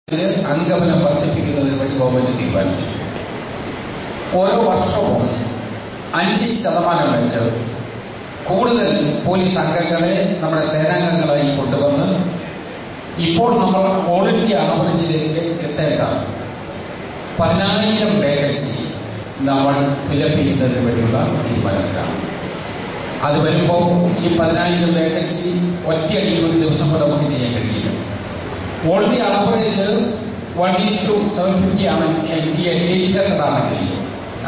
അംഗബലം വർദ്ധിപ്പിക്കുന്നതിന് വേണ്ടി ഗവൺമെൻറ് തീരുമാനിച്ചു. ഓരോ വർഷവും 5% വെച്ച് കൂടുതൽ പോലീസ് അംഗങ്ങളെ നമ്മുടെ സേനാംഗങ്ങളായി കൊണ്ടുവന്ന് ഇപ്പോൾ നമ്മൾ ഓൾ ഇന്ത്യ ആവറേജിലേക്ക് എത്തേണ്ട 10,000 വേക്കൻസി നമ്മൾ ഫില്ലപ്പ് ചെയ്യുന്നതിന് വേണ്ടിയുള്ള തീരുമാനത്തിലാണ്. അത് വരുമ്പോൾ ഈ 10,000 വേക്കൻസി ഒറ്റയടിക്ക് ഒരു ദിവസം കൊണ്ട് നമുക്ക് ചെയ്യാൻ കഴിയില്ല. ഓൾ ഇന്ത്യ ആവറേജ് 1:750 ആണ്. 800 ആണെങ്കിൽ,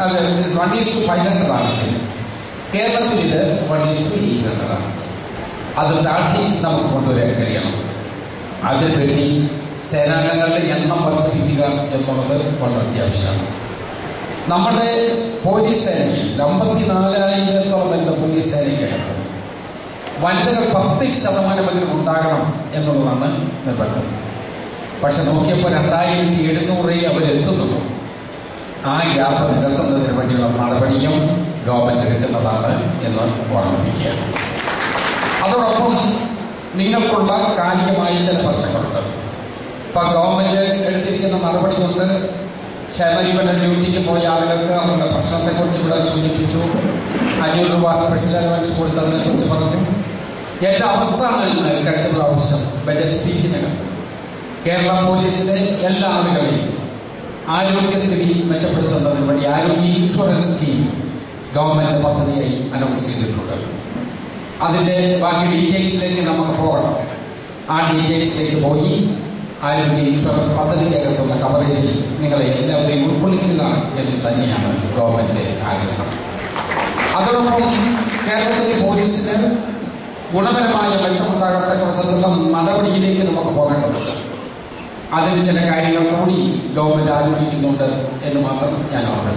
അത് 1:500 ആണെങ്കിൽ, കേരളത്തിൽ ഇത് 1:800 ആണ്. അത് താഴ്ത്തി നമുക്ക് കൊണ്ടുവരാൻ കഴിയണം. അതിനുവേണ്ടി സേനാംഗങ്ങളുടെ എണ്ണം വർദ്ധിപ്പിക്കുക എന്നുള്ളത് വളരെ അത്യാവശ്യമാണ്. നമ്മുടെ പോലീസ് സേനയിൽ 54,000-ഓളം വരുന്ന പോലീസ് സേനയ്ക്കകത്ത് വനിതകൾ 10% ഉണ്ടാകണം എന്നുള്ളതാണ് നിർബന്ധം. പക്ഷെ നോക്കിയപ്പോൾ 2,700 അവരെത്തുന്നുള്ളൂ. ആ ഗ്യാപ്പ് നികത്തുന്നതിന് വേണ്ടിയുള്ള നടപടിയും ഗവൺമെൻറ് എടുക്കുന്നതാണ് എന്ന് ഓർമ്മിപ്പിക്കുകയാണ്. അതോടൊപ്പം നിങ്ങൾക്കുള്ള കാലികമായ ചില പ്രശ്നങ്ങളുണ്ട്. ഇപ്പം ഗവൺമെൻറ് എടുത്തിരിക്കുന്ന നടപടി കൊണ്ട് ക്ഷേമജീവന ഡ്യൂട്ടിക്ക് പോയ ആളുകൾക്ക് അവരുടെ പ്രശ്നത്തെക്കുറിച്ച് ഇവിടെ സൂചിപ്പിച്ചു. 500 രൂപ സ്പെഷ്യൽ അലവൻസ് കൊടുത്തതിനെ കുറിച്ച് പറഞ്ഞു. ഏറ്റവും അവസാനം കഴിഞ്ഞ പ്രാവശ്യം ബജറ്റ് സ്പീച്ചിനകത്ത് കേരള പോലീസിലെ എല്ലാ ആളുകളെയും ആരോഗ്യസ്ഥിതി മെച്ചപ്പെടുത്തുന്നതിന് വേണ്ടി ആരോഗ്യ ഇൻഷുറൻസ് സ്കീം ഗവൺമെൻറ് പദ്ധതിയായി അനൗൺസ് ചെയ്തിട്ടുണ്ട്. അതിൻ്റെ ബാക്കി ഡീറ്റെയിൽസിലേക്ക് നമുക്ക് പോകണം. ആ ഡീറ്റെയിൽസിലേക്ക് പോയി ആരോഗ്യ ഇൻഷുറൻസ് പദ്ധതിക്കകത്തുള്ള കവറേജിൽ നിങ്ങളെ എല്ലാവരെയും ഉൾക്കൊള്ളിക്കുക എന്ന് തന്നെയാണ് ഗവൺമെൻറ് ആഗ്രഹം. അതോടൊപ്പം കേരളത്തിലെ പോലീസിന് ഗുണപരമായ മെച്ചമുണ്ടാകത്തക്കവിധത്തിലുള്ള നടപടിയിലേക്ക് നമുക്ക് പോകേണ്ടതുണ്ട്. അതിന് ചില കാര്യങ്ങൾ കൂടി ഗവൺമെൻറ് ആലോചിക്കുന്നുണ്ട് എന്ന് മാത്രം ഞാൻ ഓർമ്മിപ്പിക്കുന്നു.